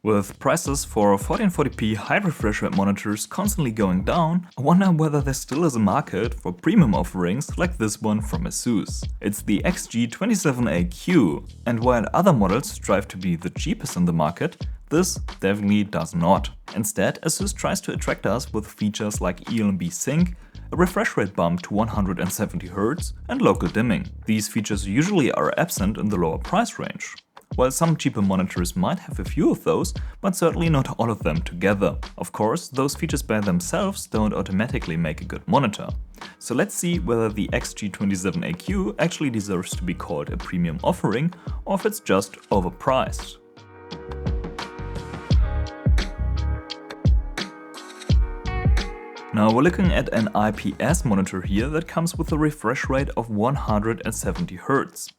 With prices for 1440p high refresh rate monitors constantly going down, I wonder whether there still is a market for premium offerings like this one from Asus. It's the XG27AQ, and while other models strive to be the cheapest in the market, this definitely does not. Instead, Asus tries to attract us with features like ELMB sync, a refresh rate bump to 170Hz, and local dimming. These features usually are absent in the lower price range. While some cheaper monitors might have a few of those, but certainly not all of them together. Of course, those features by themselves don't automatically make a good monitor. So let's see whether the XG27AQ actually deserves to be called a premium offering, or if it's just overpriced. Now we're looking at an IPS monitor here that comes with a refresh rate of 170Hz.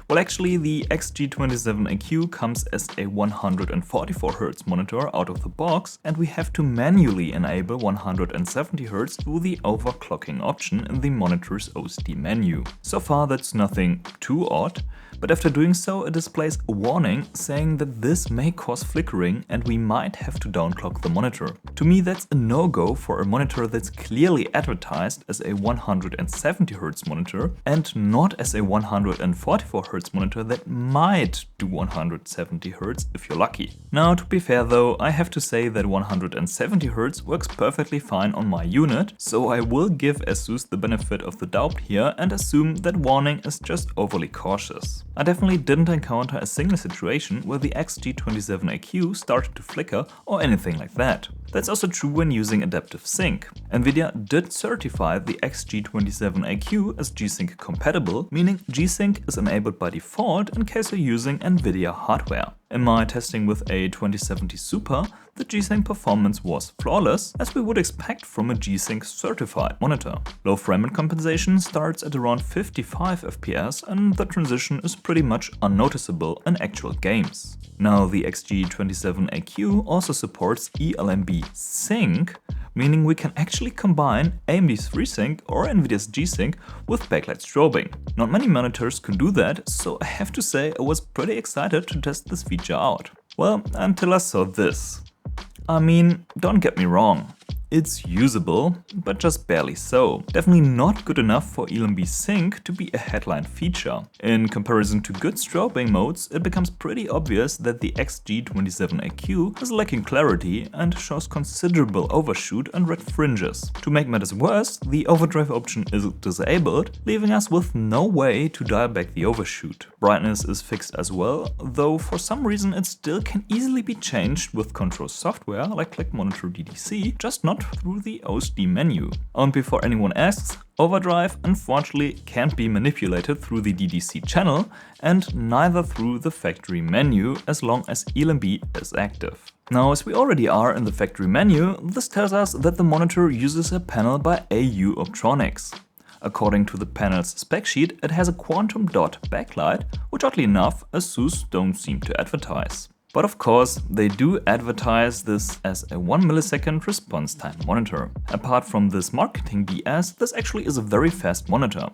Well, actually the XG27AQ comes as a 144Hz monitor out of the box, and we have to manually enable 170Hz through the overclocking option in the monitor's OSD menu. So far that's nothing too odd, but after doing so it displays a warning saying that this may cause flickering and we might have to downclock the monitor. To me that's a no-go for a monitor that's clearly advertised as a 170Hz monitor and not as a 144Hz monitor that might do 170Hz if you're lucky. Now, to be fair though, I have to say that 170Hz works perfectly fine on my unit, so I will give Asus the benefit of the doubt here and assume that warning is just overly cautious. I definitely didn't encounter a single situation where the XG27AQ started to flicker or anything like that. That's also true when using adaptive sync. Nvidia did certify the XG27AQ as G-Sync compatible, meaning G-Sync is enabled by default in case you're using Nvidia hardware. In my testing with a 2070 Super, the G-Sync performance was flawless, as we would expect from a G-Sync certified monitor. Low frame rate compensation starts at around 55 FPS and the transition is pretty much unnoticeable in actual games. Now the XG27AQ also supports ELMB sync, meaning we can actually combine AMD's FreeSync or Nvidia's G-Sync with backlight strobing. Not many monitors can do that, so I have to say I was pretty excited to test this feature out. Well, until I saw this. I mean, don't get me wrong. It's usable, but just barely so. Definitely not good enough for ELMB sync to be a headline feature. In comparison to good strobing modes, it becomes pretty obvious that the XG27AQ is lacking clarity and shows considerable overshoot and red fringes. To make matters worse, the overdrive option is disabled, leaving us with no way to dial back the overshoot. Brightness is fixed as well, though for some reason it still can easily be changed with control software like Click Monitor DDC, just not through the OSD menu. And before anyone asks, overdrive unfortunately can't be manipulated through the DDC channel and neither through the factory menu as long as ELMB is active. Now, as we already are in the factory menu, this tells us that the monitor uses a panel by AUO Optronics. According to the panel's spec sheet, it has a quantum dot backlight, which oddly enough Asus don't seem to advertise. But of course, they do advertise this as a 1 millisecond response time monitor. Apart from this marketing BS, this actually is a very fast monitor.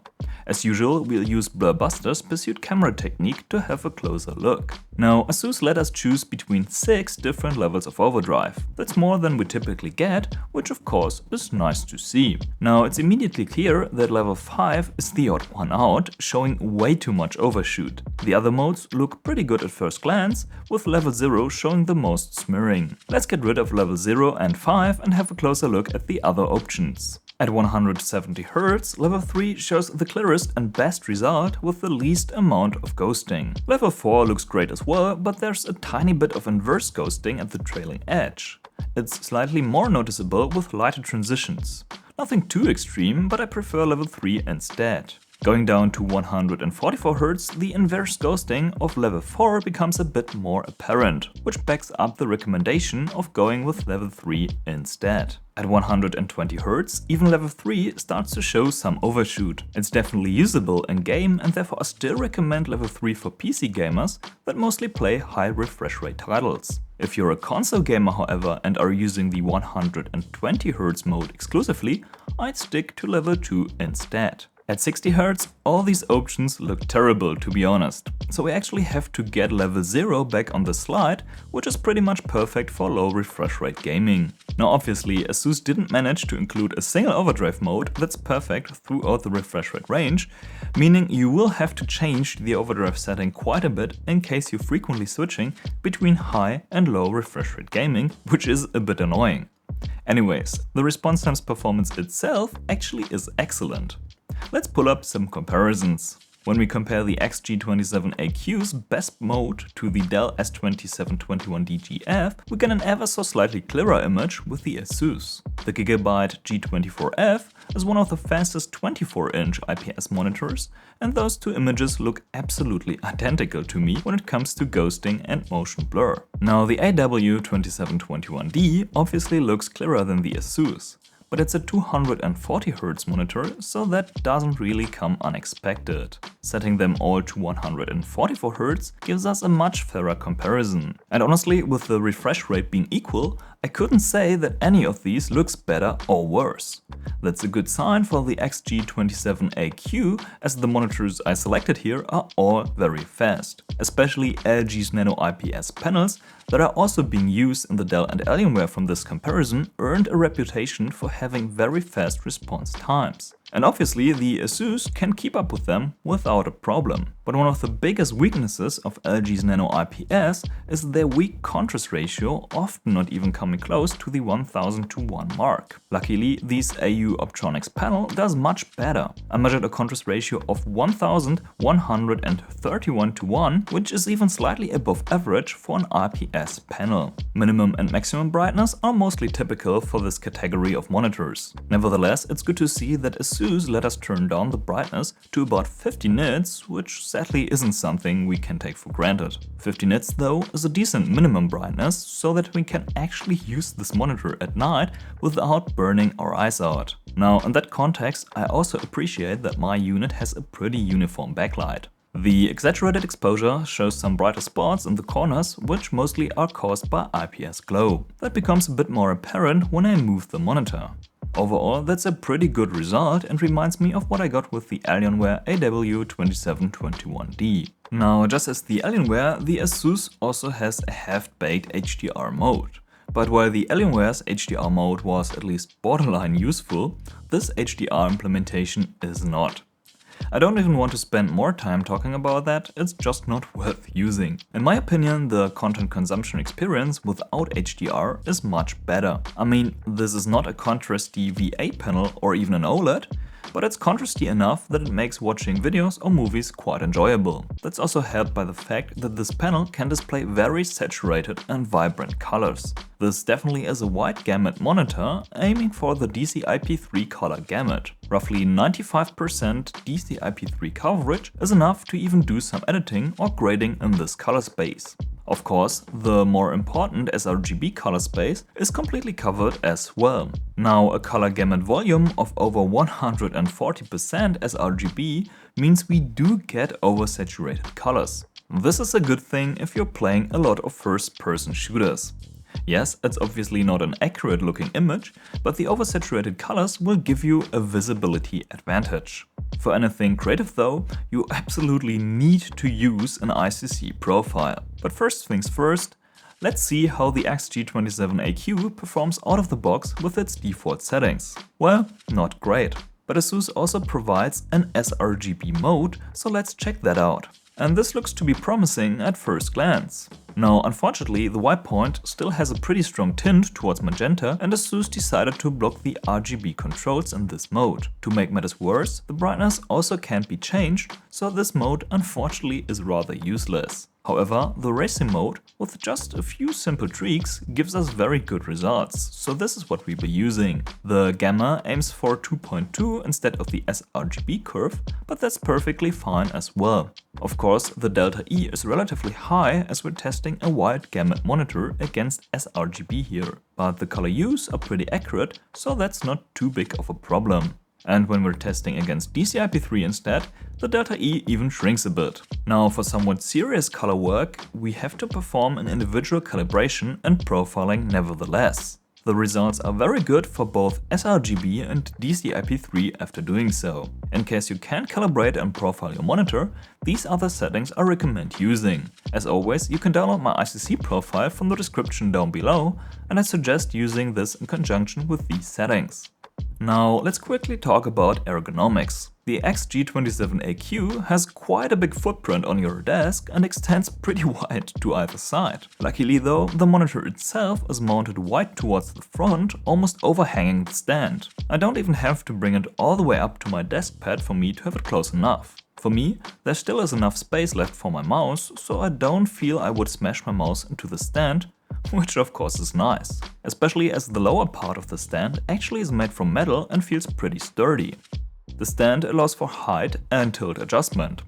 As usual, we'll use Blurbuster's pursuit camera technique to have a closer look. Now, Asus let us choose between 6 different levels of overdrive. That's more than we typically get, which of course is nice to see. Now, it's immediately clear that level 5 is the odd one out, showing way too much overshoot. The other modes look pretty good at first glance, with level 0 showing the most smearing. Let's get rid of level 0 and 5 and have a closer look at the other options. At 170Hz, level 3 shows the clearest and best result with the least amount of ghosting. Level 4 looks great as well, but there's a tiny bit of inverse ghosting at the trailing edge. It's slightly more noticeable with lighter transitions. Nothing too extreme, but I prefer level 3 instead. Going down to 144Hz, the inverse ghosting of level 4 becomes a bit more apparent, which backs up the recommendation of going with level 3 instead. At 120Hz, even level 3 starts to show some overshoot. It's definitely usable in-game and therefore I still recommend level 3 for PC gamers that mostly play high refresh rate titles. If you're a console gamer however and are using the 120Hz mode exclusively, I'd stick to level 2 instead. At 60 Hz, all these options look terrible, to be honest. So we actually have to get level 0 back on the slide, which is pretty much perfect for low refresh rate gaming. Now obviously, Asus didn't manage to include a single overdrive mode that's perfect throughout the refresh rate range, meaning you will have to change the overdrive setting quite a bit in case you're frequently switching between high and low refresh rate gaming, which is a bit annoying. Anyways, the response times performance itself actually is excellent. Let's pull up some comparisons. When we compare the XG27AQ's best mode to the Dell S2721DGF, we get an ever so slightly clearer image with the Asus. The Gigabyte G24F is one of the fastest 24-inch IPS monitors, and those two images look absolutely identical to me when it comes to ghosting and motion blur. Now the AW2721D obviously looks clearer than the Asus, but it's a 240 Hz monitor, so that doesn't really come unexpected. Setting them all to 144 Hz gives us a much fairer comparison. And honestly, with the refresh rate being equal, I couldn't say that any of these looks better or worse. That's a good sign for the XG27AQ, as the monitors I selected here are all very fast. Especially LG's Nano IPS panels that are also being used in the Dell and Alienware from this comparison earned a reputation for having very fast response times. And obviously the Asus can keep up with them without a problem. But one of the biggest weaknesses of LG's Nano IPS is their weak contrast ratio, often not even coming close to the 1000:1 mark. Luckily, this AUO Optronics panel does much better. I measured a contrast ratio of 1131:1, which is even slightly above average for an IPS panel. Minimum and maximum brightness are mostly typical for this category of monitors. Nevertheless, it's good to see that Asus let us turn down the brightness to about 50 nits, which sadly isn't something we can take for granted. 50 nits though is a decent minimum brightness, so that we can actually use this monitor at night without burning our eyes out. Now in that context, I also appreciate that my unit has a pretty uniform backlight. The exaggerated exposure shows some brighter spots in the corners, which mostly are caused by IPS glow. That becomes a bit more apparent when I move the monitor. Overall, that's a pretty good result and reminds me of what I got with the Alienware AW2721D. Now, just as the Alienware, the Asus also has a half-baked HDR mode. But while the Alienware's HDR mode was at least borderline useful, this HDR implementation is not. I don't even want to spend more time talking about that, it's just not worth using. In my opinion, the content consumption experience without HDR is much better. I mean, this is not a contrasty VA panel or even an OLED, but it's contrasty enough that it makes watching videos or movies quite enjoyable. That's also helped by the fact that this panel can display very saturated and vibrant colors. This definitely is a wide gamut monitor, aiming for the DCI-P3 color gamut. Roughly 95% DCI-P3 coverage is enough to even do some editing or grading in this color space. Of course, the more important sRGB color space is completely covered as well. Now, a color gamut volume of over 140% sRGB means we do get oversaturated colors. This is a good thing if you're playing a lot of first-person shooters. Yes, it's obviously not an accurate looking image, but the oversaturated colors will give you a visibility advantage. For anything creative though, you absolutely need to use an ICC profile. But first things first, let's see how the XG27AQ performs out of the box with its default settings. Well, not great. But Asus also provides an sRGB mode, so let's check that out. And this looks to be promising at first glance. Now, unfortunately, the white point still has a pretty strong tint towards magenta, and Asus decided to block the RGB controls in this mode. To make matters worse, the brightness also can't be changed, so this mode unfortunately is rather useless. However, the racing mode, with just a few simple tweaks, gives us very good results, so this is what we'll be using. The gamma aims for 2.2 instead of the sRGB curve, but that's perfectly fine as well. Of course, the delta E is relatively high as we're testing a wide gamut monitor against sRGB here, but the color hues are pretty accurate, so that's not too big of a problem. And when we're testing against DCI-P3 instead, the delta E even shrinks a bit. Now, for somewhat serious color work, we have to perform an individual calibration and profiling nevertheless. The results are very good for both sRGB and DCI-P3 after doing so. In case you can't calibrate and profile your monitor, these are the settings I recommend using. As always, you can download my ICC profile from the description down below, and I suggest using this in conjunction with these settings. Now let's quickly talk about ergonomics. The XG27AQ has quite a big footprint on your desk and extends pretty wide to either side. Luckily though, the monitor itself is mounted wide towards the front, almost overhanging the stand. I don't even have to bring it all the way up to my desk pad for me to have it close enough. For me, there still is enough space left for my mouse, so I don't feel I would smash my mouse into the stand, which of course is nice, especially as the lower part of the stand actually is made from metal and feels pretty sturdy. The stand allows for height and tilt adjustment.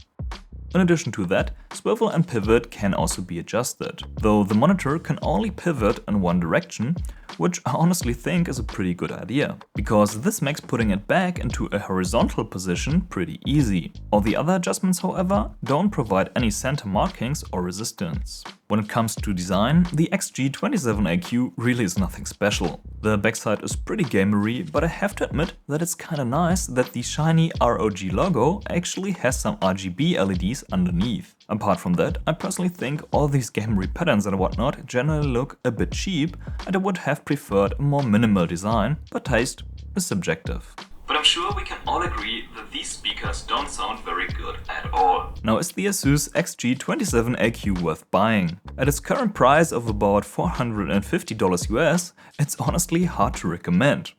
In addition to that, swivel and pivot can also be adjusted, though the monitor can only pivot in one direction, which I honestly think is a pretty good idea, because this makes putting it back into a horizontal position pretty easy. All the other adjustments, however, don't provide any center markings or resistance. When it comes to design, the XG27AQ really is nothing special. The backside is pretty gamery, but I have to admit that it's kinda nice that the shiny ROG logo actually has some RGB LEDs underneath. Apart from that, I personally think all these gamery patterns and whatnot generally look a bit cheap, and I would have preferred a more minimal design, but taste is subjective. But I'm sure we can all agree that these speakers don't sound very good at all. Now, is the Asus XG27AQ worth buying? At its current price of about $450 US, it's honestly hard to recommend.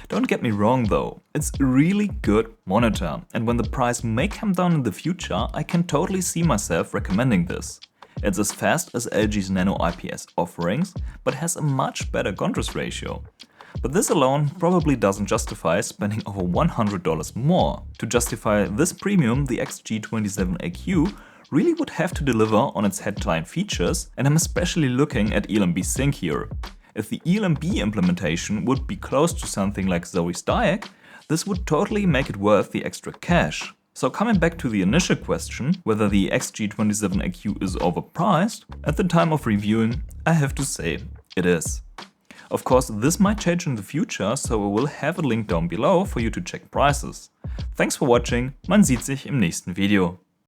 Don't get me wrong though, it's a really good monitor, and when the price may come down in the future, I can totally see myself recommending this. It's as fast as LG's Nano IPS offerings, but has a much better contrast ratio. But this alone probably doesn't justify spending over $100 more. To justify this premium, the XG27AQ really would have to deliver on its headline features, and I'm especially looking at ELMB Sync here. If the ELMB implementation would be close to something like Zoe's DIAC, this would totally make it worth the extra cash. So coming back to the initial question, whether the XG27AQ is overpriced, at the time of reviewing, I have to say it is. Of course, this might change in the future, so I will have a link down below for you to check prices. Thanks for watching, man sieht sich im nächsten Video.